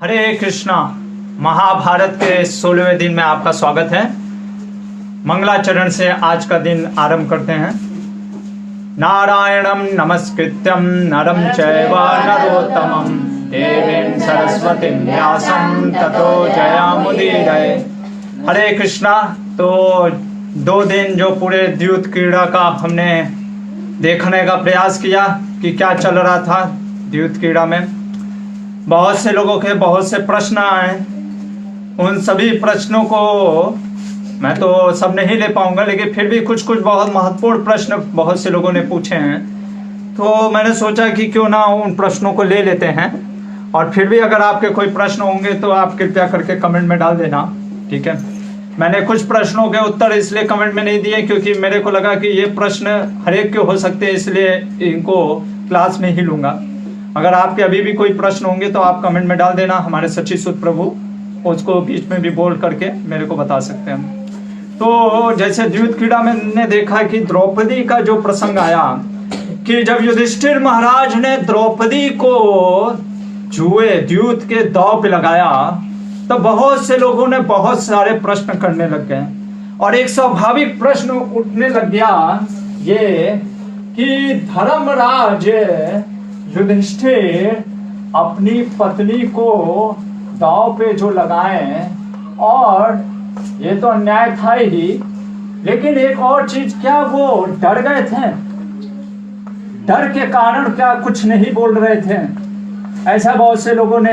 हरे कृष्णा। महाभारत के 16वें दिन में आपका स्वागत है। मंगलाचरण से आज का दिन आरंभ करते हैं। नारायणं नमस्कृत्यं नरं चैव नरोत्तमं देवीं सरस्वतीं व्यासं ततो जयमुदीरये। हरे कृष्णा। तो 2 दिन जो पूरे द्यूत क्रीड़ा का हमने देखने का प्रयास किया कि क्या चल रहा था द्यूत क्रीड़ा में। बहुत से लोगों के बहुत से प्रश्न आए। उन सभी प्रश्नों को मैं तो सब नहीं ले पाऊंगा, लेकिन फिर भी कुछ कुछ बहुत महत्वपूर्ण प्रश्न बहुत से लोगों ने पूछे हैं। तो मैंने सोचा कि क्यों ना उन प्रश्नों को ले लेते हैं। और फिर भी अगर आपके कोई प्रश्न होंगे तो आप कृपया करके कमेंट में डाल देना, ठीक है। मैंने कुछ प्रश्नों के उत्तर इसलिए कमेंट में नहीं दिए क्योंकि मेरे को लगा कि ये प्रश्न हर एक के हो सकते हैं, इसलिए इनको क्लास में ही लूंगा। अगर आपके अभी भी कोई प्रश्न होंगे तो आप कमेंट में डाल देना। हमारे सचिसुत प्रभु उसको बीच में भी बोल करके मेरे को बता सकते हैं। तो जैसे द्यूत क्रीड़ा में ने देखा कि द्रौपदी का जो प्रसंग आया कि जब युधिष्ठिर महाराज ने द्रौपदी को जुए द्यूत के दांव पे लगाया तो बहुत से लोगों ने बहुत सारे प्रश्न करने लग गए। और एक स्वाभाविक प्रश्न उठने लग गया ये कि धर्मराज युधिष्ठिर अपनी पत्नी को दांव पे जो लगाए, और ये तो अन्याय था ही, लेकिन एक और चीज, क्या वो डर गए थे? डर के कारण क्या कुछ नहीं बोल रहे थे? ऐसा बहुत से लोगों ने,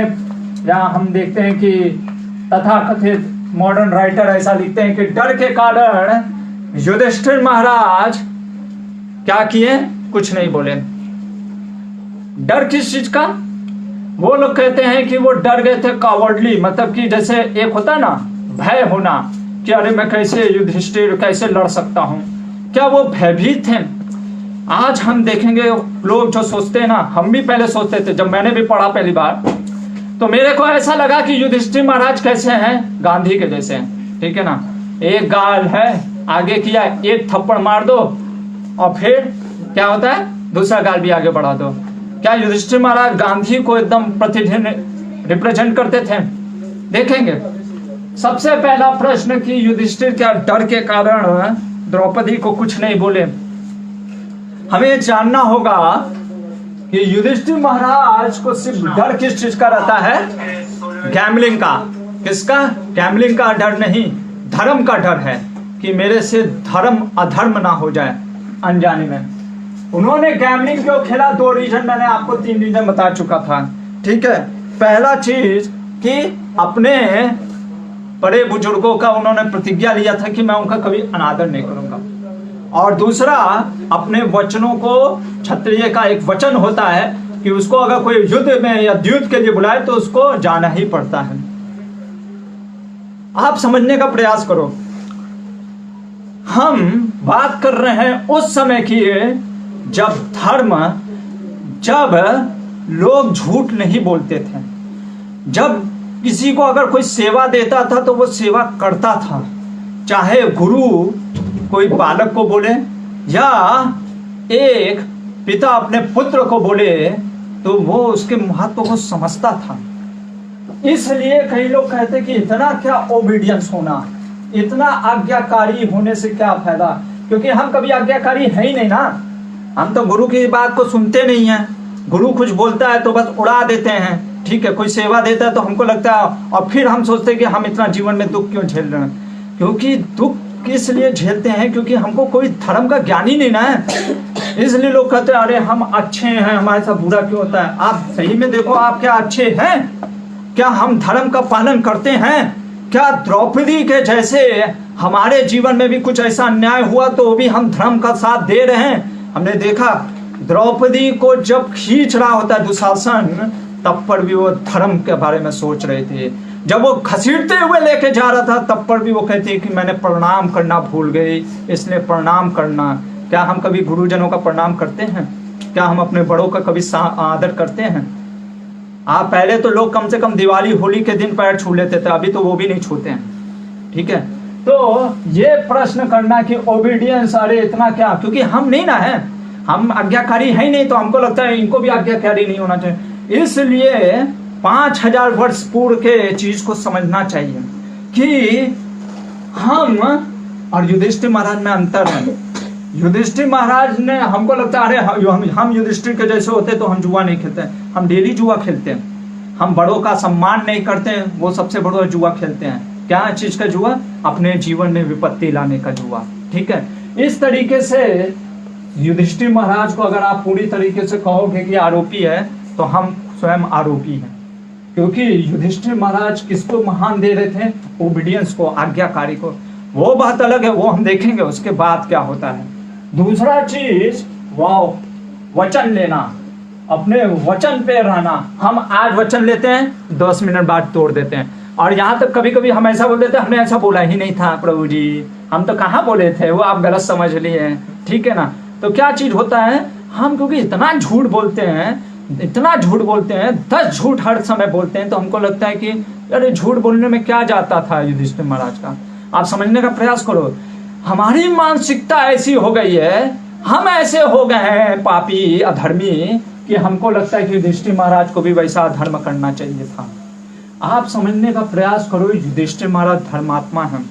यहाँ हम देखते हैं कि तथाकथित मॉडर्न राइटर ऐसा लिखते हैं कि डर के कारण युधिष्ठिर महाराज क्या किए? कुछ नहीं बोले। डर किस चीज का? वो लोग कहते हैं कि वो डर गए थे कावर्डली, मतलब कि जैसे एक होता है ना भय होना कि अरे मैं कैसे युधिष्ठिर कैसे लड़ सकता हूं, क्या वो भयभीत थे? आज हम देखेंगे लोग जो सोचते हैं ना, हम भी पहले सोचते थे, जब मैंने भी पढ़ा पहली बार तो मेरे को ऐसा लगा कि युधिष्ठिर महाराज कैसे हैं? गांधी के जैसे हैं, ठीक है ना। एक गाल है आगे किया, एक थप्पड़ मार दो और फिर क्या होता है? दूसरा गाल भी आगे बढ़ा दो। क्या युधिष्ठिर महाराज गांधी को एकदम प्रतिदिन रिप्रेजेंट करते थे? देखेंगे। सबसे पहला प्रश्न कि युधिष्ठिर क्या डर के कारण द्रौपदी को कुछ नहीं बोले? हमें जानना होगा कि युधिष्ठिर महाराज को सिर्फ डर किस चीज का रहता है? गैम्बलिंग का। किसका? गैम्बलिंग का डर नहीं, धर्म का डर है कि मेरे से धर्म अधर्म ना हो जाए अनजाने में। उन्होंने गैम्बलिंग क्यों खेला? 2 रीजन, मैंने आपको 3 रीजन बता चुका था, ठीक है। पहला चीज कि अपने बड़े बुजुर्गों का उन्होंने प्रतिज्ञा लिया था कि मैं उनका कभी अनादर नहीं करूंगा। और दूसरा, अपने वचनों को, क्षत्रिय का एक वचन होता है कि उसको अगर कोई युद्ध में या द्यूत के लिए बुलाए तो उसको जाना ही पड़ता है। आप समझने का प्रयास करो। हम बात कर रहे हैं उस समय की जब लोग झूठ नहीं बोलते थे, जब किसी को अगर कोई सेवा देता था तो वो सेवा करता था, चाहे गुरु कोई बालक को बोले या एक पिता अपने पुत्र को बोले तो वो उसके महत्व को समझता था। इसलिए कई लोग कहते कि इतना क्या ओबीडियंस होना, इतना आज्ञाकारी होने से क्या फायदा? क्योंकि हम कभी आज्ञाकारी है ही नहीं ना। हम तो गुरु की बात को सुनते नहीं हैं। गुरु कुछ बोलता है तो बस उड़ा देते हैं, ठीक है। कोई सेवा देता है तो हमको लगता है, और फिर हम सोचते हैं कि हम इतना जीवन में दुख क्यों झेल रहे हैं? क्योंकि दुख किस लिए झेलते हैं? क्योंकि हमको कोई धर्म का ज्ञान ही नहीं ना है। इसलिए लोग कहते हैं अरे हम अच्छे हैं, हमारे साथ बुरा क्यों होता है? आप सही में देखो, आप क्या अच्छे हैं? क्या हम धर्म का पालन करते हैं? क्या द्रौपदी के जैसे हमारे जीवन में भी कुछ ऐसा अन्याय हुआ तो भी हम धर्म का साथ दे रहे हैं? हमने देखा द्रौपदी को जब खींच रहा होता है दुशासन, तब पर भी वो धर्म के बारे में सोच रहे थे। जब वो घसीटते हुए लेके जा रहा था तब पर भी वो कहती है कि मैंने प्रणाम करना भूल गई, इसलिए प्रणाम करना। क्या हम कभी गुरुजनों का प्रणाम करते हैं? क्या हम अपने बड़ों का कभी आदर करते हैं? आप पहले तो लोग कम से कम दिवाली होली के दिन पैर छू लेते थे, अभी तो वो भी नहीं छूते हैं, ठीक है। तो ये प्रश्न करना कि ओबीडियंस, अरे इतना क्या, क्योंकि हम नहीं ना है, हम आज्ञाकारी है ही नहीं, तो हमको लगता है इनको भी आज्ञाकारी नहीं होना चाहिए। इसलिए 5000 वर्ष पूर्व के चीज को समझना चाहिए कि हम और युधिष्ठिर महाराज में अंतर है। युधिष्ठिर महाराज ने, हमको लगता है अरे हम युधिष्ठिर के जैसे होते तो हम जुआ नहीं खेलते, हम डेली जुआ खेलते हैं। हम बड़ों का सम्मान नहीं करते हैं, वो सबसे बड़ा जुआ खेलते हैं। क्या चीज का जुआ? अपने जीवन में विपत्ति लाने का जुआ। ठीक है, इस तरीके से युधिष्ठिर महाराज को अगर आप पूरी तरीके से कहोगे कि आरोपी है, तो हम स्वयं आरोपी हैं। क्योंकि युधिष्ठिर महाराज किसको महान दे रहे थे? ओबीडियंस को, आज्ञाकारी को। वो बात अलग है, वो हम देखेंगे उसके बाद क्या होता है। दूसरा चीज, वचन लेना, अपने वचन पे रहना। हम आज वचन लेते हैं, 10 मिनट बाद तोड़ देते हैं। और यहाँ तक कभी कभी हम ऐसा बोल देते हैं, हमने ऐसा बोला ही नहीं था प्रभु जी, हम तो कहाँ बोले थे, वो आप गलत समझ लिए। ठीक है ना? तो क्या चीज होता है, हम क्योंकि इतना झूठ बोलते हैं, इतना झूठ बोलते हैं, 10 झूठ हर समय बोलते हैं, तो हमको लगता है कि अरे झूठ बोलने में क्या जाता था युधिष्ठिर महाराज का। आप समझने का प्रयास करो। हमारी मानसिकता ऐसी हो गई है, हम ऐसे हो गए हैं पापी, अधर्मी, कि हमको लगता है कि युधिष्ठिर महाराज को भी वैसा अधर्म करना चाहिए था। आप समझने का प्रयास करो, युधिष्ठिर महाराज धर्मात्मा हैं।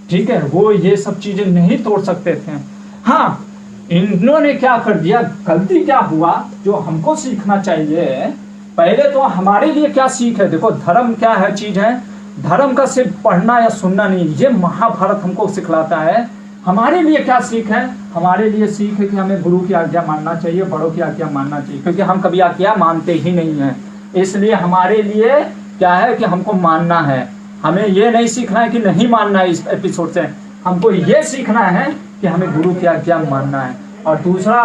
ठीक है, वो ये सब चीजें नहीं तोड़ सकते थे। हाँ, इन्होंने क्या कर दिया, गलती क्या हुआ जो हमको सीखना चाहिए। पहले तो हमारे लिए क्या सीख है? देखो, धर्म क्या है चीज है, धर्म का सिर्फ पढ़ना या सुनना नहीं, ये महाभारत हमको सिखलाता है। हमारे लिए क्या सीख है? हमारे लिए सीख है कि हमें गुरु की आज्ञा मानना चाहिए, बड़ों की आज्ञा मानना चाहिए, क्योंकि हम कभी आज्ञा मानते ही नहीं है। इसलिए हमारे लिए क्या है कि हमको मानना है। हमें ये नहीं सीखना है कि नहीं मानना है। इस एपिसोड से हमको ये सीखना है कि हमें गुरु की आज्ञा मानना है। और दूसरा,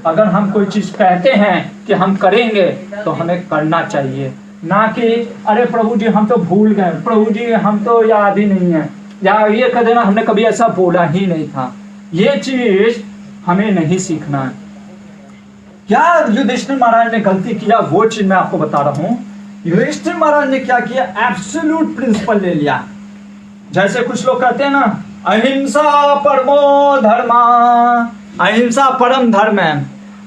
अगर हम कोई चीज कहते हैं कि हम करेंगे, तो हमें करना चाहिए, ना कि अरे प्रभु जी हम तो भूल गए, प्रभु जी हम तो याद ही नहीं है, या ये कह देना हमने कभी ऐसा बोला ही नहीं था। ये चीज हमें नहीं सीखना है। क्या युधिष्ठिर महाराज ने गलती किया, वो चीज मैं आपको बता रहा हूं। युधिष्ठिर महाराज ने क्या किया, एब्सोल्यूट प्रिंसिपल ले लिया। जैसे कुछ लोग कहते हैं ना, अहिंसा परमो धर्मा, अहिंसा परम धर्म है।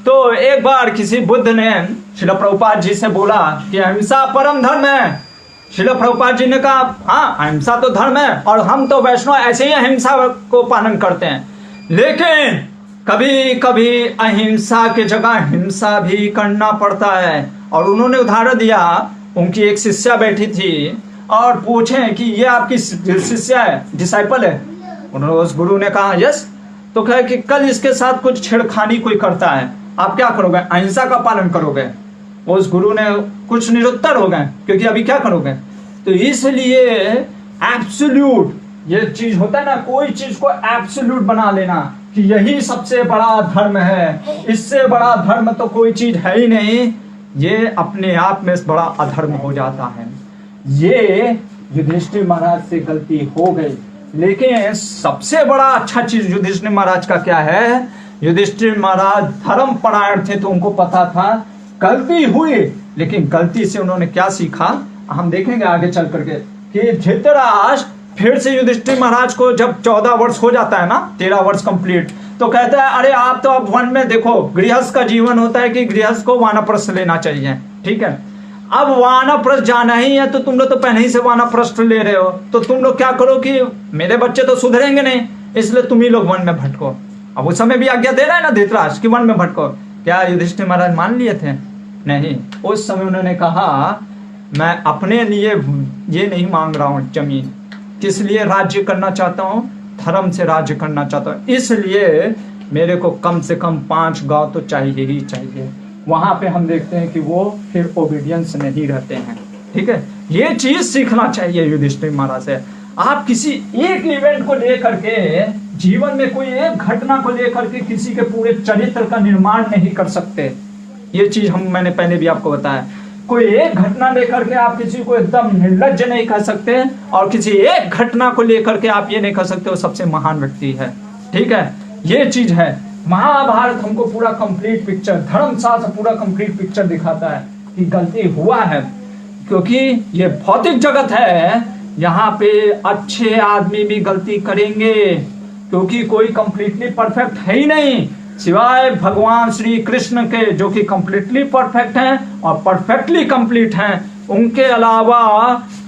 तो एक बार किसी बुद्ध ने श्रील प्रभुपाद जी से बोला कि अहिंसा परम धर्म है। श्रील प्रभुपाद जी ने कहा हाँ, अहिंसा तो धर्म है, और हम तो वैष्णव ऐसे ही अहिंसा को पालन करते हैं, लेकिन कभी कभी अहिंसा के जगह हिंसा भी करना पड़ता है। और उन्होंने उदाहरण दिया, उनकी एक शिष्या बैठी थी और पूछे कि ये आपकी शिष्या है, डिसाइपल है? उन्होंने, उस गुरु ने कहा यस। तो कहे कि कल इसके साथ कुछ छेड़खानी कोई करता है, आप क्या करोगे? अहिंसा का पालन करोगे? उस गुरु ने कुछ निरुत्तर हो गए, क्योंकि अभी क्या करोगे? तो इसलिए एब्सोल्यूट ये चीज होता है ना, कोई चीज को एब्सोल्यूट बना लेना कि यही सबसे बड़ा धर्म है, इससे बड़ा धर्म तो कोई चीज है ही नहीं, ये अपने आप में बड़ा अधर्म हो जाता है। ये युधिष्ठिर महाराज से गलती हो गई। लेकिन सबसे बड़ा अच्छा चीज युधिष्ठिर महाराज का क्या है, युधिष्ठिर महाराज धर्म परायण थे, तो उनको पता था गलती हुई, लेकिन गलती से उन्होंने क्या सीखा, हम देखेंगे आगे चल करके कि धृतराष्ट्र फिर से युधिष्ठिर महाराज को जब 14 वर्ष हो जाता है ना, 13 वर्ष कंप्लीट, तो कहता है अरे आप तो अब वन में, देखो गृहस्थ का जीवन होता है कि गृहस्थ को वानप्रस्थ लेना चाहिए। ठीक है, अब वानप्रस्थ जाना ही है, तो तुम लोग तो पहले ही से वानप्रस्थ ले रहे हो, तो तुम लोग क्या करो कि मेरे बच्चे तो सुधरेंगे नहीं, इसलिए तुम ही लोग वन में भटको। अब उस समय भी आज्ञा दे रहा है ना धृतराष्ट्र कि वन में भटको। क्या युधिष्ठिर महाराज मान लिए थे? नहीं। उस समय उन्होंने कहा मैं अपने लिए ये नहीं मांग रहा हूं जमीन, किस लिए राज्य करना चाहता हूं, धर्म से राज्य करना चाहता हूं, इसलिए मेरे को कम से कम 5 गांव तो चाहिए ही चाहिए। वहां पे हम देखते हैं कि वो फिर ओबीडियंस नहीं रहते हैं। ठीक है, ये चीज सीखना चाहिए युधिष्ठिर महाराज से। आप किसी एक इवेंट को लेकर के, जीवन में कोई एक घटना को लेकर के किसी के पूरे चरित्र का निर्माण नहीं कर सकते। ये चीज मैंने पहले भी आपको बताया। कोई एक घटना लेकर के आप किसी को एकदम निर्लज्ज नहीं कह सकते, और किसी एक घटना को लेकर के आप ये नहीं कह सकते वो सबसे महान व्यक्ति है। ठीक है, ये चीज है। महाभारत हमको पूरा कंप्लीट पिक्चर, धर्मशास्त्र पूरा कंप्लीट पिक्चर दिखाता है कि गलती हुआ है, क्योंकि ये भौतिक जगत है, यहाँ पे अच्छे आदमी भी गलती करेंगे, क्योंकि कोई कंप्लीटली परफेक्ट है ही नहीं। सिवाय भगवान श्री कृष्ण के, जो कि कंप्लीटली परफेक्ट हैं और परफेक्टली कंप्लीट हैं, उनके अलावा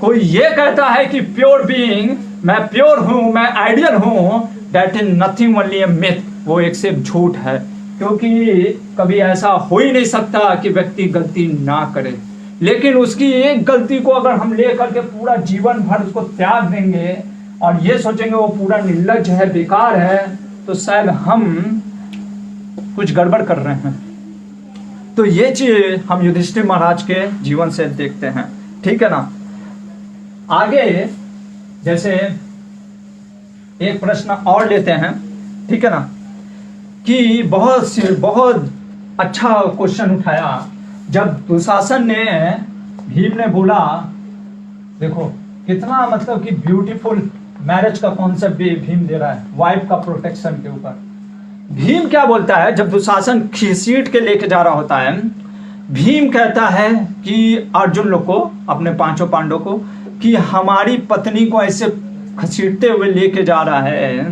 कोई ये कहता है कि प्योर बीइंग, मैं प्योर हूं, मैं आइडियल हूं, that is nothing only A myth, वो एक सिर्फ झूठ है। क्योंकि कभी ऐसा हो ही नहीं सकता कि व्यक्ति गलती ना करे, लेकिन उसकी एक गलती को अगर हम ले करके पूरा जीवन भर उसको त्याग देंगे और ये सोचेंगे वो पूरा निर्लज्ज है, बेकार है, तो शायद हम कुछ गड़बड़ कर रहे हैं। तो ये चीज हम युधिष्ठिर महाराज के जीवन से देखते हैं, ठीक है ना। आगे जैसे एक प्रश्न और लेते हैं, ठीक है ना, कि बहुत अच्छा क्वेश्चन उठाया जब दुशासन ने, भीम ने बोला, देखो कितना मतलब कि ब्यूटीफुल मैरिज का कॉन्सेप्ट भी भीम दे रहा है वाइफ का प्रोटेक्शन के ऊपर। भीम क्या बोलता है, जब दुशासन खींचीट के लेके जा रहा होता है, भीम कहता है कि अर्जुन लोग को, अपने पांचों पांडवों को, कि हमारी पत्नी को ऐसे खसीटते हुए लेके जा रहा है,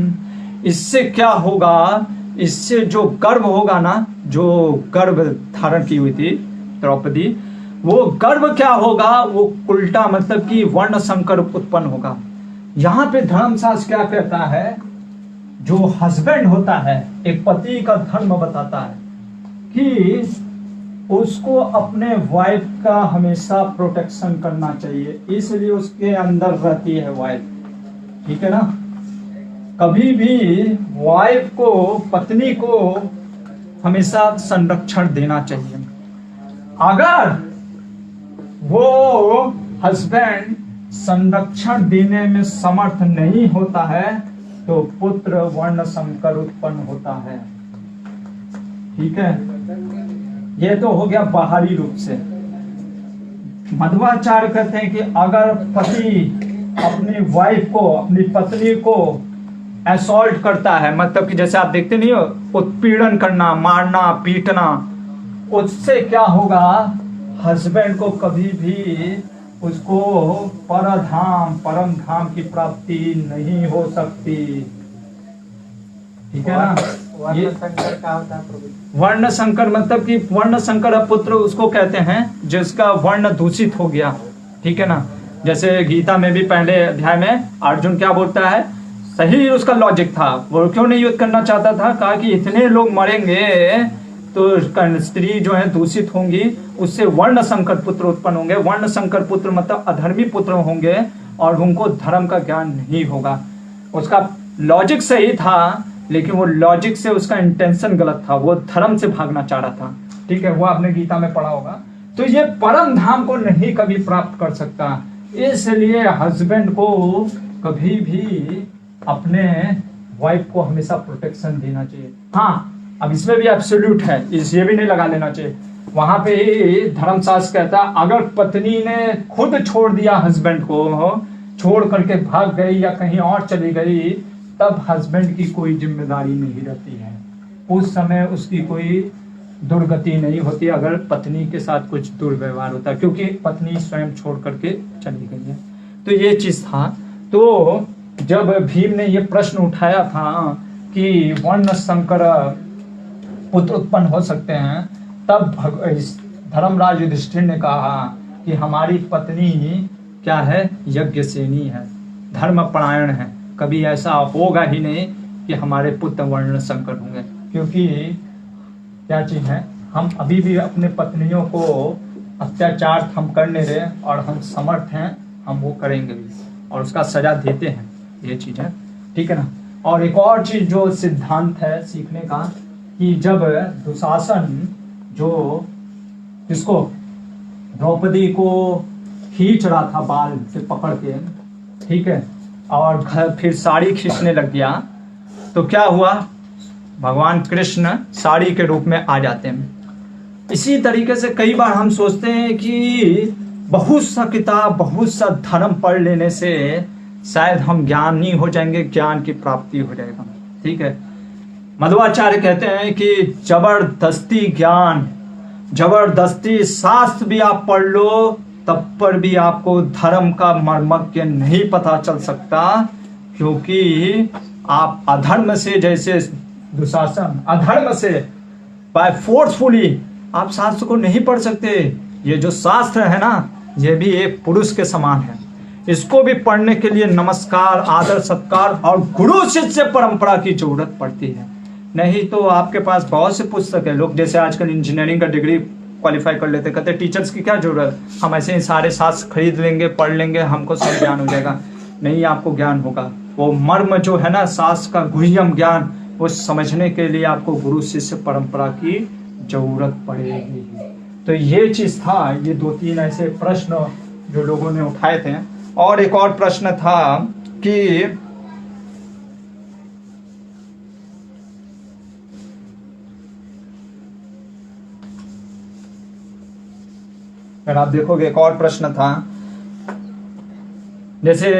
इससे क्या होगा, इससे जो गर्भ होगा ना, जो गर्भ धारण की हुई थी द्रौपदी, वो गर्भ क्या होगा, वो उल्टा मतलब कि वर्ण संकर उत्पन्न होगा। यहाँ पे धर्मशास्त्र क्या कहता है, जो हस्बैंड होता है, एक पति का धर्म बताता है कि उसको अपने वाइफ का हमेशा प्रोटेक्शन करना चाहिए, इसलिए उसके अंदर रहती है वाइफ, ठीक है ना। कभी भी वाइफ को, पत्नी को हमेशा संरक्षण देना चाहिए। अगर वो हस्बैंड संरक्षण देने में समर्थ नहीं होता है तो पुत्र वर्ण संकर उत्पन्न होता है, ठीक है। ये तो हो गया बाहरी रूप से। मध्वाचार्य कहते हैं कि अगर पति अपनी वाइफ को, अपनी पत्नी को असॉल्ट करता है, मतलब कि जैसे आप देखते नहीं हो, उत्पीड़न करना, मारना, पीटना, उससे क्या होगा, हस्बैंड को कभी भी उसको परम धाम की प्राप्ति नहीं हो सकती, ठीक है ना। वर्ण संकर का होता है, वर्ण संकर मतलब कि वर्ण संकर पुत्र उसको कहते हैं जिसका वर्ण दूषित हो गया, ठीक है ना। जैसे गीता में भी पहले अध्याय में अर्जुन क्या बोलता है, सही उसका लॉजिक था, वो क्यों नहीं युद्ध करना चाहता था, कहा कि इतने लोग मरेंगे तो स्त्री जो है दूषित होंगी, उससे वर्ण संकर पुत्र उत्पन्न होंगे। वर्ण संकर पुत्र मतलब अधर्मी पुत्र होंगे और उनको धर्म का ज्ञान नहीं होगा। उसका लॉजिक सही था, लेकिन वो लॉजिक से उसका इंटेंशन गलत था, वो धर्म से भागना चाह रहा था, ठीक है। वो आपने गीता में पढ़ा होगा। तो ये परम धाम को नहीं कभी प्राप्त कर सकता, इसलिए हस्बैंड को कभी भी अपने वाइफ को हमेशा प्रोटेक्शन देना चाहिए। हाँ, अब इसमें भी एब्सोल्यूट है, ये भी नहीं लगा लेना चाहिए। वहां पे धर्मशास्त्र कहता है अगर पत्नी ने खुद छोड़ दिया हस्बैंड को, छोड़ करके भाग गई या कहीं और चली गई, तब हस्बैंड की कोई जिम्मेदारी नहीं रहती है, उस समय उसकी कोई दुर्गति नहीं होती अगर पत्नी के साथ कुछ दुर्व्यवहार होता है, क्योंकि पत्नी स्वयं छोड़ करके चली गई है। तो ये चीज था। तो जब भीम ने ये प्रश्न उठाया था कि वर्ण संकर पुत्र उत्पन्न हो सकते हैं, तब धर्मराज युधिष्ठिर ने कहा कि हमारी पत्नी क्या है, यज्ञसेनी है, धर्मपरायण है, कभी ऐसा होगा ही नहीं कि हमारे पुत्र वर्ण संकर होंगे। क्योंकि क्या चीज है, हम अभी भी अपने पत्नियों को अत्याचार हम करने रहे और हम समर्थ हैं, हम वो करेंगे भी और उसका सजा देते हैं, ये चीज है, ठीक है ना। और एक और चीज जो सिद्धांत है सीखने का, कि जब दुशासन जो जिसको द्रौपदी को खींच रहा था बाल से पकड़ के, ठीक है, और फिर साड़ी खींचने लग गया, तो क्या हुआ, भगवान कृष्ण साड़ी के रूप में आ जाते हैं। इसी तरीके से कई बार हम सोचते हैं कि बहुत सा किताब, बहुत सा धर्म पढ़ लेने से शायद हम ज्ञानी हो जाएंगे, ज्ञान की प्राप्ति हो जाएगा, ठीक है। मध्वाचार्य कहते हैं कि जबरदस्ती ज्ञान, जबरदस्ती शास्त्र भी आप पढ़ लो, तब पर भी आपको धर्म का मर्मज्ञ नहीं पता चल सकता, क्योंकि आप अधर्म से जैसे दुशासन अधर्म से बाय फोर्सफुली आप शास्त्र को नहीं पढ़ सकते। ये जो शास्त्र है ना, ये भी एक पुरुष के समान है। इसको भी पढ़ने के लिए नमस्कार, आदर, सत्कार और गुरु शिष्य परंपरा की जरूरत पड़ती है। नहीं तो आपके पास बहुत से पुस्तक है। लोग जैसे आजकल इंजीनियरिंग का डिग्री क्वालिफाई कर लेते, कहते टीचर्स की क्या जरूरत, हम ऐसे ही सारे शास्त्र खरीद लेंगे, पढ़ लेंगे, हमको सब ज्ञान हो जाएगा। नहीं, आपको ज्ञान होगा। वो मर्म जो है ना शास्त्र का गुह्यम ज्ञान, वो समझने के लिए आपको गुरु शिष्य परंपरा की जरूरत पड़ेगी। तो ये चीज था, ये 2-3 ऐसे प्रश्न जो लोगों ने उठाए थे। और एक और प्रश्न था कि अगर आप देखोगे एक और प्रश्न था, जैसे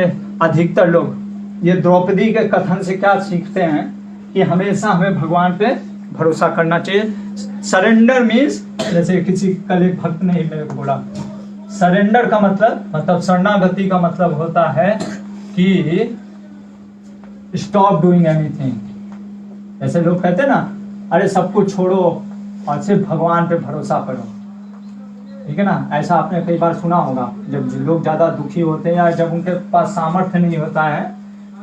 अधिकतर लोग ये द्रौपदी के कथन से क्या सीखते हैं कि हमेशा हमें भगवान पे भरोसा करना चाहिए। सरेंडर मीन्स, जैसे किसी कल एक भक्त ने मेरे को बोला, सरेंडर का मतलब शरणागति का मतलब होता है कि स्टॉप डूइंग एनीथिंग। ऐसे लोग कहते हैं ना, अरे सब कुछ छोड़ो और सिर्फ भगवान पे भरोसा करो, ठीक है ना। ऐसा आपने कई बार सुना होगा, जब लोग ज्यादा दुखी होते हैं या जब उनके पास सामर्थ्य नहीं होता है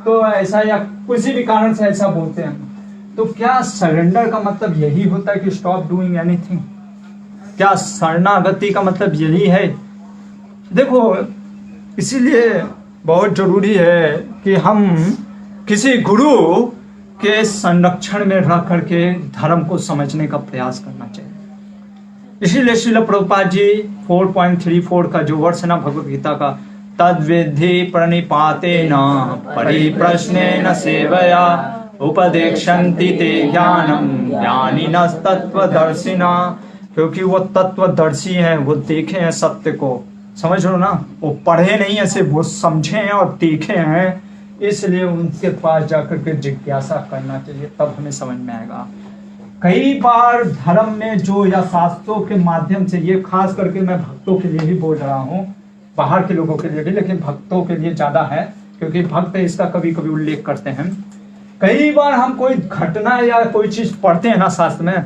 तो ऐसा, या किसी भी कारण से ऐसा बोलते हैं। तो क्या सरेंडर का मतलब यही होता है कि स्टॉप डूइंग एनीथिंग? क्या शरणागति का मतलब यही है? देखो, इसीलिए बहुत जरूरी है कि हम किसी गुरु के संरक्षण में रह करके धर्म को समझने का प्रयास करना चाहिए। इसीलिए श्रील प्रभुपाद जी 4.34 का जो वर्ष है ना भगवद गीता का, तद विधि प्रणिपातेन परिप्रश्नेन सेवया उपदेक्षन्ति ते ज्ञानम ज्ञानिनः तत्वदर्शिना। क्योंकि वो तत्वदर्शी हैं, वो देखे हैं सत्य को, समझ लो ना, वो पढ़े नहीं ऐसे, वो समझे हैं और देखे हैं। इसलिए उनके पास जाकर के जिज्ञासा करना चाहिए, तब हमें समझ में आएगा। कई बार धर्म में जो, या शास्त्रों के माध्यम से, ये खास करके मैं भक्तों के लिए भी बोल रहा हूँ, बाहर के लोगों के लिए भी, लेकिन भक्तों के लिए ज्यादा है क्योंकि भक्त इसका कभी कभी उल्लेख करते हैं। कई बार हम कोई घटना या कोई चीज पढ़ते हैं ना शास्त्र में,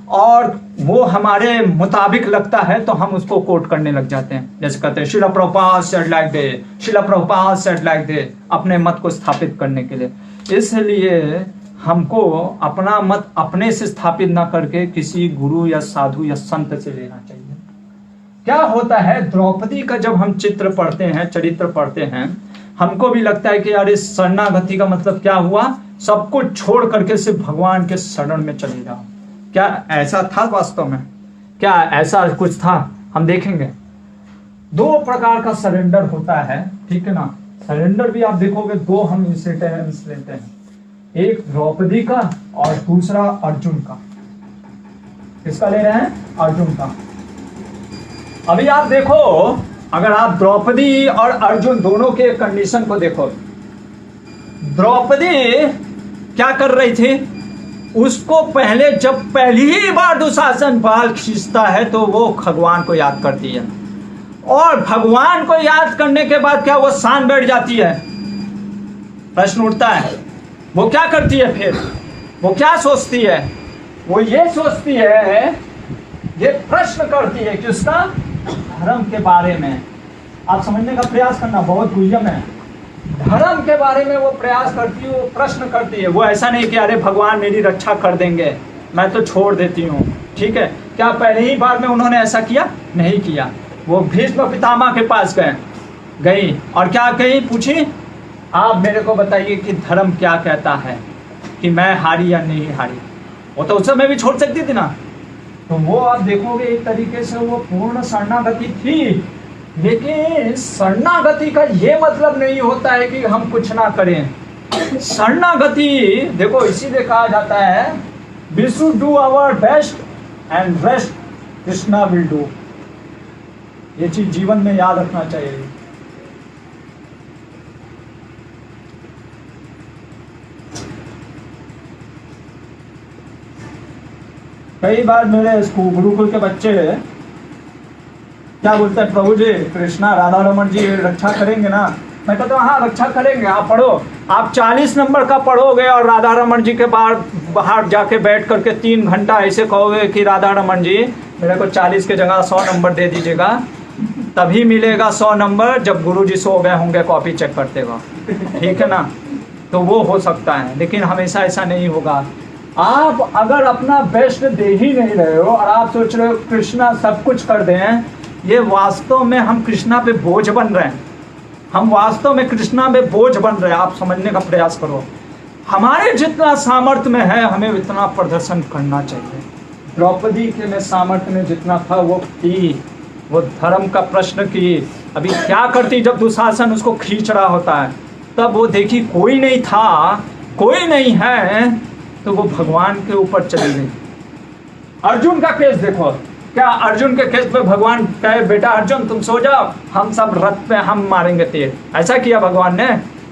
और वो हमारे मुताबिक लगता है तो हम उसको कोट करने लग जाते हैं। जैसे कहते हैं Srila Prabhupada said like they, Srila Prabhupada said like they, अपने मत को स्थापित करने के लिए। इसलिए हमको अपना मत अपने से स्थापित ना करके किसी गुरु या साधु या संत से लेना चाहिए। क्या होता है, द्रौपदी का जब हम चित्र पढ़ते हैं, चरित्र पढ़ते हैं, हमको भी लगता है कि अरे शरणागति का मतलब क्या हुआ, सब कुछ छोड़ करके सिर्फ भगवान के शरण में चले जाओ। क्या ऐसा था वास्तव में? क्या ऐसा कुछ था? हम देखेंगे 2 प्रकार का सरेंडर होता है, ठीक है ना। सरेंडर भी आप देखोगे 2 हम इंसिडेंट्स लेते हैं, एक द्रौपदी का और दूसरा अर्जुन का। किसका ले रहे हैं? अर्जुन का। अभी आप देखो, अगर आप द्रौपदी और अर्जुन दोनों के कंडीशन को देखो, द्रौपदी क्या कर रही थी, उसको पहले जब पहली ही बार दुशासन बाल खींचता है तो वो भगवान को याद करती है, और भगवान को याद करने के बाद क्या वो शांत बैठ जाती है? प्रश्न उठता है, वो क्या करती है फिर? वो क्या सोचती है? वो ये सोचती है, ये प्रश्न करती है कि उसका धर्म के बारे में। आप समझने का प्रयास करना, बहुत गुह्यम है। धर्म के बारे में वो प्रयास करती है, वो प्रश्न करती है। वो ऐसा नहीं कि अरे भगवान मेरी रक्षा कर देंगे, मैं तो छोड़ देती हूँ, ठीक है। क्या पहले ही बार में उन्होंने ऐसा किया? नहीं किया। वो भीष्म पितामह के पास गई और क्या कही, पूछी, आप मेरे को बताइए कि धर्म क्या कहता है, कि मैं हारी या नहीं हारी। वो तो उस समय भी छोड़ सकती थी ना। तो वो आप देखोगे एक तरीके से वो पूर्ण शरणागति थी, लेकिन शरणागति का ये मतलब नहीं होता है कि हम कुछ ना करें। शरणागति देखो, इसीलिए कहा जाता है we should do our best and rest Krishna will do. ये चीज जीवन में याद रखना चाहिए। कई बार मेरे स्कूल गुरुकुल के बच्चे क्या बोलते हैं, प्रभु जी कृष्णा राधा रमन जी रक्षा करेंगे ना, मैं कहता हूँ हाँ रक्षा करेंगे, आप पढ़ो। आप 40 नंबर का पढ़ोगे और राधा रमन जी के बाहर जाके बैठ करके 3 घंटा ऐसे कहोगे कि राधा रमन जी मेरे को 40 के जगह 100 नंबर दे दीजिएगा, तभी मिलेगा 100 नंबर जब गुरुजी सो गए होंगे कॉपी चेक करते वक्त, ठीक है ना। तो वो हो सकता है, लेकिन हमेशा ऐसा नहीं होगा। आप अगर अपना बेस्ट दे ही नहीं रहे हो और आप सोच रहे हो कृष्णा सब कुछ कर दें, ये वास्तव में हम कृष्णा पे बोझ बन रहे हैं। हम वास्तव में कृष्णा में बोझ बन रहे हैं। आप समझने का प्रयास करो। हमारे जितना सामर्थ्य में है हमें इतना प्रदर्शन करना चाहिए। द्रौपदी के में सामर्थ्य में जितना था वो की, वो धर्म का प्रश्न की। अभी क्या करती जब दुशासन उसको खींच रहा होता है, तब वो देखी कोई नहीं था, कोई नहीं है, तो वो भगवान के ऊपर चली गई। अर्जुन का केस देखो, क्या अर्जुन के केस पे भगवान कहे बेटा अर्जुन तुम सो जाओ, हम सब रथ पे हम मारेंगे तीर, ऐसा किया भगवान ने?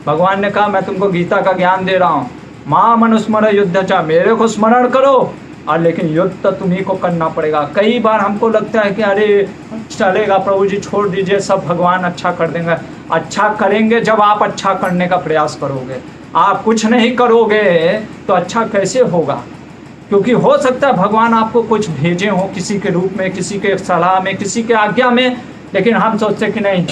भगवान ने कहा मैं तुमको गीता का ज्ञान दे रहा हूँ, मां मनुस्मर युद्ध चा, मेरे को स्मरण करो, और लेकिन युद्ध तो तुम्ही को करना पड़ेगा। कई बार हमको लगता है कि अरे चलेगा प्रभु जी छोड़ दीजिए, सब भगवान अच्छा कर देंगे। अच्छा करेंगे जब आप अच्छा करने का प्रयास करोगे। आप कुछ नहीं करोगे तो अच्छा कैसे होगा? क्योंकि हो सकता है भगवान आपको कुछ भेजे हो किसी के रूप में, किसी के सलाह में, किसी के आज्ञा में, लेकिन हम सोचते कि नहीं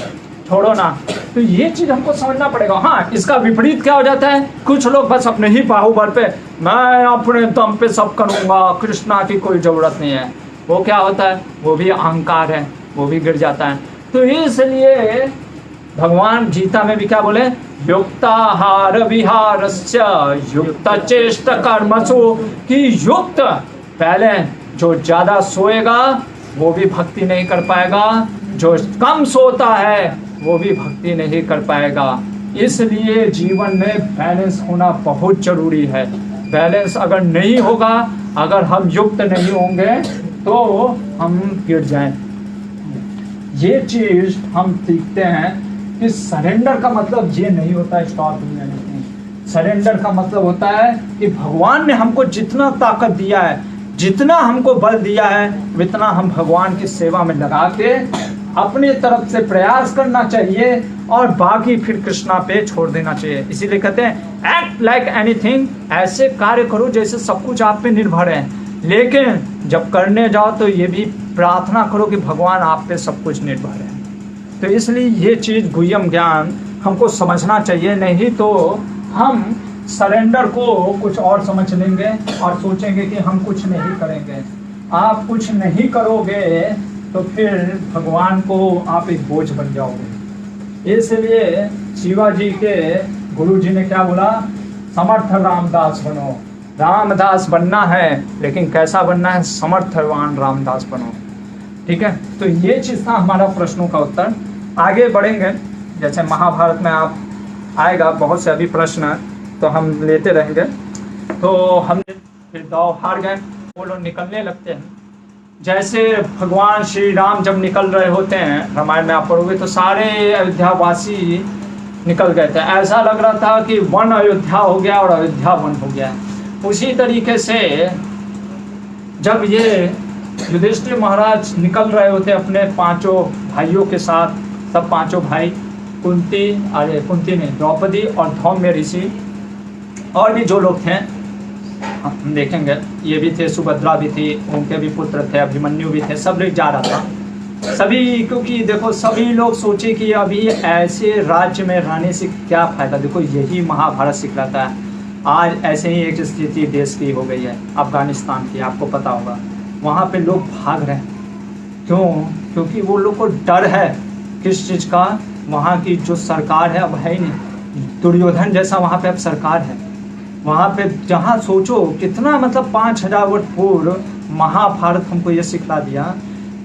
छोड़ो ना। तो ये चीज हमको समझना पड़ेगा। हाँ, इसका विपरीत क्या हो जाता है, कुछ लोग बस अपने ही बाहुबल पे, मैं अपने दम पे सब करूंगा, कृष्णा की कोई जरूरत नहीं है। वो क्या होता है, वो भी अहंकार है, वो भी गिर जाता है। तो इसलिए भगवान गीता में भी क्या बोले, युक्ताहार विहारस्य युक्त चेष्ट कर्मसु, कि युक्त पहले जो ज्यादा सोएगा वो भी भक्ति नहीं कर पाएगा, जो कम सोता है वो भी भक्ति नहीं कर पाएगा। इसलिए जीवन में बैलेंस होना बहुत जरूरी है। बैलेंस अगर नहीं होगा, अगर हम युक्त नहीं होंगे तो हम गिर जाएं। ये चीज हम सीखते हैं कि सरेंडर का मतलब ये नहीं होता है स्टॉप दुनिया में। सरेंडर का मतलब होता है कि भगवान ने हमको जितना ताकत दिया है, जितना हमको बल दिया है, उतना हम भगवान की सेवा में लगा के अपने तरफ से प्रयास करना चाहिए और बाकी फिर कृष्णा पे छोड़ देना चाहिए। इसीलिए कहते हैं एक्ट लाइक एनीथिंग, ऐसे कार्य करो जैसे सब कुछ आप पे निर्भर है, लेकिन जब करने जाओ तो ये भी प्रार्थना करो कि भगवान आप पे सब कुछ निर्भर है। तो इसलिए ये चीज गुह्यम ज्ञान हमको समझना चाहिए, नहीं तो हम सरेंडर को कुछ और समझ लेंगे और सोचेंगे कि हम कुछ नहीं करेंगे। आप कुछ नहीं करोगे तो फिर भगवान को आप एक बोझ बन जाओगे। इसलिए शिवाजी के गुरु जी ने क्या बोला, समर्थ रामदास बनो। रामदास बनना है, लेकिन कैसा बनना है, समर्थवान रामदास बनो। ठीक है, तो ये चीज था हमारा प्रश्नों का उत्तर। आगे बढ़ेंगे, जैसे महाभारत में आप आएगा बहुत से अभी प्रश्न, तो हम लेते रहेंगे। तो हम फिर दाव हार गए, वो लोग निकलने लगते हैं। जैसे भगवान श्री राम जब निकल रहे होते हैं, रामायण में आप पढ़ोगे तो सारे अयोध्यावासी निकल गए थे। ऐसा लग रहा था कि वन अयोध्या हो गया और अयोध्या वन हो गया। उसी तरीके से जब ये युधिष्ठिर महाराज निकल रहे होते अपने 5 भाइयों के साथ, सब 5 भाई, कुंती ने द्रौपदी और धौम्य ऋषि और भी जो लोग थे हम देखेंगे, ये भी थे, सुभद्रा भी थी, उनके भी पुत्र थे, अभिमन्यु भी थे, सब लोग जा रहा था सभी। क्योंकि देखो सभी लोग सोचे कि अभी ऐसे राज्य में रहने से क्या फायदा। देखो यही महाभारत सिखलाता है। आज ऐसे ही एक स्थिति देश की हो गई है, अफगानिस्तान की, आपको पता होगा। वहाँ पे लोग भाग रहे हैं, क्यों? क्योंकि वो लोग को डर है किस चीज़ का, वहाँ की जो सरकार है अब है ही नहीं। दुर्योधन जैसा वहाँ पे अब सरकार है। वहाँ पे जहाँ सोचो कितना, मतलब 5000 वर्ष पूर्व महाभारत हमको ये सिखला दिया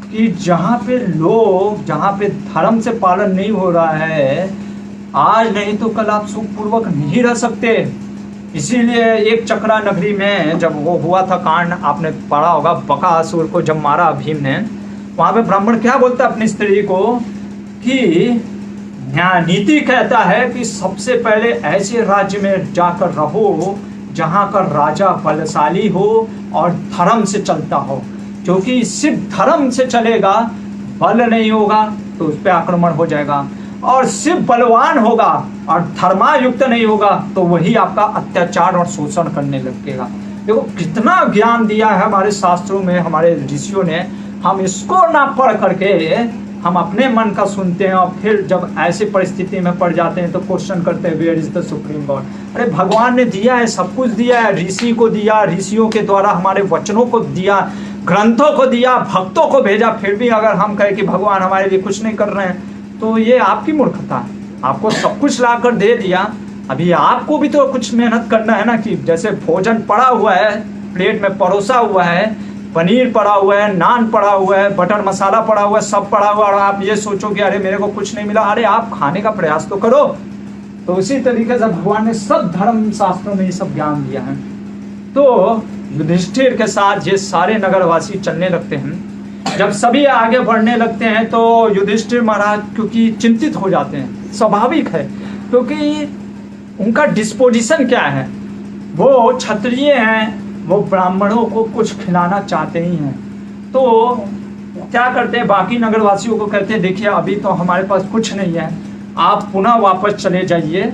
कि जहाँ पे लोग, जहाँ पे धर्म से पालन नहीं हो रहा है, आज नहीं तो कल आप सुखपूर्वक नहीं रह सकते। इसीलिए एक चक्रा नगरी में जब वो हुआ था कांड, आपने पढ़ा होगा, बकासुर को जब मारा भीम ने, वहाँ पे ब्राह्मण क्या बोलता है अपनी स्त्री को कि न्याय नीति कहता है कि सबसे पहले ऐसे राज्य में जाकर रहो जहाँ का राजा बलशाली हो और धर्म से चलता हो, क्योंकि सिर्फ धर्म से चलेगा, बल नहीं होगा तो उस पर आक्रमण हो जाएगा। और सिर्फ बलवान होगा और धर्मायुक्त नहीं होगा तो वही आपका अत्याचार और शोषण करने लगेगा। देखो कितना ज्ञान दिया है हमारे शास्त्रों में, हमारे ऋषियों ने। हम इसको ना पढ़ करके हम अपने मन का सुनते हैं और फिर जब ऐसी परिस्थिति में पड़ जाते हैं तो क्वेश्चन करते हैं where is the supreme God. अरे भगवान ने दिया है, सब कुछ दिया है, ऋषि को दिया, ऋषियों के द्वारा हमारे वचनों को दिया, ग्रंथों को दिया, भक्तों को भेजा, फिर भी अगर हम कहें कि भगवान हमारे लिए कुछ नहीं कर रहे हैं तो ये आपकी मूर्खता है। आपको सब कुछ ला कर दे दिया, अभी आपको भी तो कुछ मेहनत करना है ना। कि जैसे भोजन पड़ा हुआ है, प्लेट में परोसा हुआ है, पनीर पड़ा हुआ है, नान पड़ा हुआ है, बटर मसाला पड़ा हुआ है, सब पड़ा हुआ है, और आप ये सोचो कि अरे मेरे को कुछ नहीं मिला। अरे आप खाने का प्रयास तो करो। तो उसी तरीके से भगवान ने सब धर्म शास्त्रों में ये सब ज्ञान दिया है। तो युधिष्ठिर के साथ ये सारे नगरवासी चलने लगते हैं। जब सभी आगे बढ़ने लगते हैं तो युधिष्ठिर महाराज क्योंकि चिंतित हो जाते हैं, स्वाभाविक है, क्योंकि उनका डिस्पोजिशन क्या है, वो क्षत्रिय हैं, वो ब्राह्मणों को कुछ खिलाना चाहते ही हैं। तो क्या करते हैं, बाकी नगरवासियों को कहते हैं देखिए अभी तो हमारे पास कुछ नहीं है, आप पुनः वापस चले जाइए।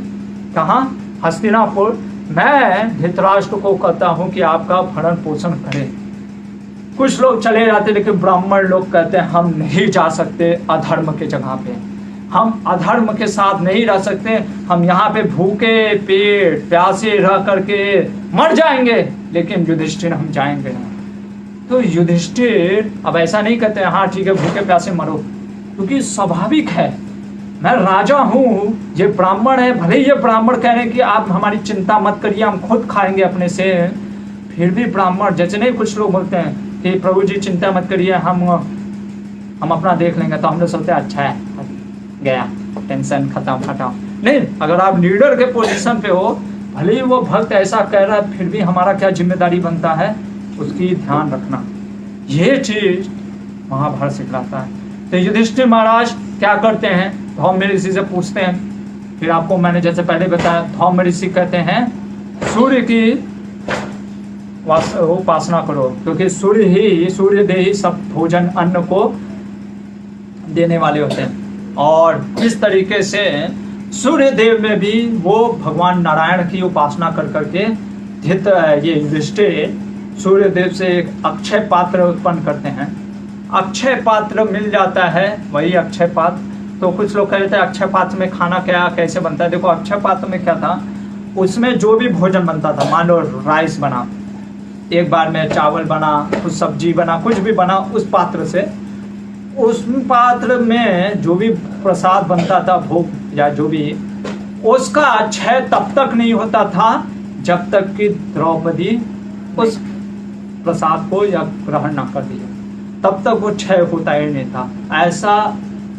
कहाँ? हस्तिनापुर। मैं धृतराष्ट्र को कहता हूँ कि आपका भरण पोषण करें। कुछ लोग चले जाते, लेकिन ब्राह्मण लोग कहते हैं हम नहीं जा सकते अधर्म के जगह पे, हम अधर्म के साथ नहीं रह सकते, हम यहाँ पे भूखे पेट प्यासे रह करके मर जाएंगे, लेकिन युधिष्ठिर हम जाएंगे नहीं। तो युधिष्ठिर अब ऐसा नहीं कहते हाँ ठीक है भूखे प्यासे मरो, क्योंकि स्वाभाविक है, मैं राजा हूँ, ये ब्राह्मण है, भले ही ये ब्राह्मण कह रहे हैं कि आप हमारी चिंता मत करिए, हम खुद खाएंगे अपने से, फिर भी ब्राह्मण जैसे नहीं कुछ लोग बोलते हैं कि प्रभु जी चिंता मत करिए, हम अपना देख लेंगे। तो हम लोग सोचते हैं अच्छा है, गया टेंशन खत्म हटाओ। नहीं, अगर आप लीडर के पोजीशन पे हो, भले ही वो भक्त ऐसा कह रहा है, फिर भी हमारा क्या जिम्मेदारी बनता है उसकी ध्यान रखना। ये चीज महाभारत सिखलाता है। तो युधिष्ठिर महाराज क्या करते हैं, धौम्य ऋषि से पूछते हैं। फिर आपको मैंने जैसे पहले बताया, धौम्य ऋषि कहते हैं सूर्य की उपासना करो, क्योंकि सूर्य दे ही सब भोजन अन्न को देने वाले होते हैं। और इस तरीके से सूर्य देव में भी वो भगवान नारायण की उपासना कर करके ये युधिष्ठिर सूर्य देव से एक अक्षय पात्र उत्पन्न करते हैं। अक्षय पात्र मिल जाता है, वही अक्षय पात्र। तो कुछ लोग कहते हैं अक्षय पात्र में खाना क्या कैसे बनता है। देखो अक्षय पात्र में क्या था, उसमें जो भी भोजन बनता था, मान लो राइस बना, एक बार में चावल बना, कुछ सब्जी बना, कुछ भी बना, उस पात्र से, उस पात्र में जो भी प्रसाद बनता था, भोग या जो भी, उसका क्षय तब तक नहीं होता था जब तक कि द्रौपदी उस प्रसाद को या ग्रहण न कर दिया, तब तक वो क्षय होता ही नहीं था। ऐसा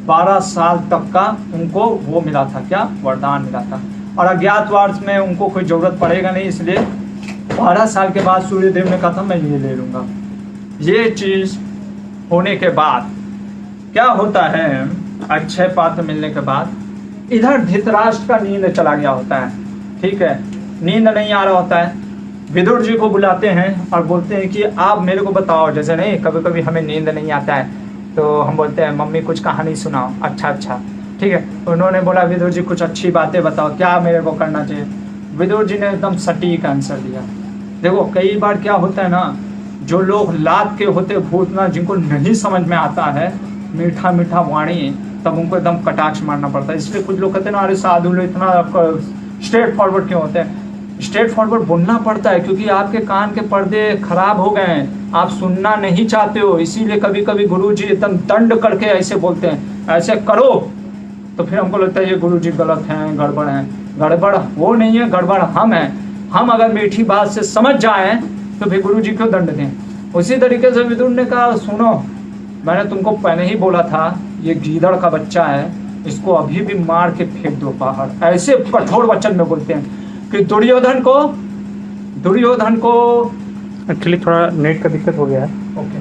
12 साल तक का उनको वो मिला था, क्या वरदान मिला था। और अज्ञातवास में उनको कोई जरूरत पड़ेगा नहीं, इसलिए 12 साल के बाद सूर्यदेव ने कहा था मैं ये ले लूंगा। ये चीज होने के बाद क्या होता है, अक्षय पात्र मिलने के बाद इधर धृतराष्ट्र का नींद चला गया होता है, ठीक है, नींद नहीं आ रहा होता है। विदुर जी को बुलाते हैं और बोलते हैं कि आप मेरे को बताओ, जैसे नहीं कभी कभी हमें नींद नहीं आता है तो हम बोलते हैं मम्मी कुछ कहानी सुनाओ। अच्छा ठीक है, उन्होंने बोला विदुर जी कुछ अच्छी बातें बताओ, क्या मेरे को करना चाहिए। विदुर जी ने एकदम सटीक आंसर दिया। देखो कई बार क्या होता है ना, जो लोग लात के होते भूत ना, जिनको नहीं समझ में आता है मीठा मीठा वाणी, तब उनको एकदम कटाक्ष मारना पड़ता है। इसलिए कुछ लोग कहते हैं ना अरे साधु लोग इतना स्ट्रेट फॉरवर्ड क्यों होते हैं। स्ट्रेट फॉरवर्ड बोलना पड़ता है क्योंकि आपके कान के पर्दे खराब हो गए हैं, आप सुनना नहीं चाहते हो, इसीलिए कभी कभी गुरु जी एकदम दंड करके ऐसे बोलते हैं, ऐसे करो, तो फिर हमको लगता है ये गुरु जी गलत हैं, गड़बड़ हैं। गड़बड़ वो नहीं है, गड़बड़ हम हैं। हम अगर मीठी बात से समझ जाएं तो फिर गुरु जी क्यों दंड दें। उसी तरीके से विदुर ने कहा सुनो, मैंने तुमको पहले ही बोला था ये गीदड़ का बच्चा है, इसको अभी भी मार के फेंक दो बाहर। ऐसे कठोर वचन में बोलते हैं कि दुर्योधन को एक्चुअली थोड़ा नेट का दिक्कत हो गया है। ओके,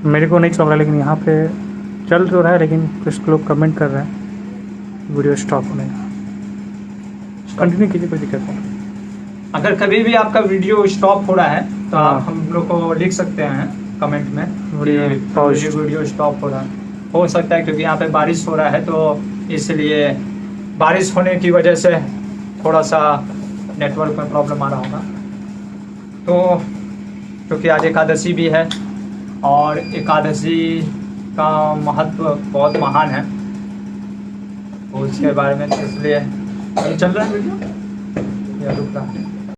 मेरे को नहीं चल रहा, लेकिन यहाँ पे चल तो रहा है, लेकिन कुछ लोग कमेंट कर रहे हैं वीडियो स्टॉप होने का। कंटिन्यू कीजिए, कोई दिक्कत नहीं। अगर कभी भी आपका वीडियो स्टॉप हो रहा है तो आप हम लोग को लिख सकते हैं कमेंट में, वीडियो स्टॉप हो रहा है। हो सकता है क्योंकि यहाँ पे बारिश हो रहा है तो इसलिए बारिश होने की वजह से थोड़ा सा नेटवर्क में प्रॉब्लम आ रहा होगा। तो क्योंकि आज एकादशी भी है और एकादशी का महत्व बहुत महान है, तो उसके बारे में इसलिए चल रहा है वीडियो या रुक रहा है।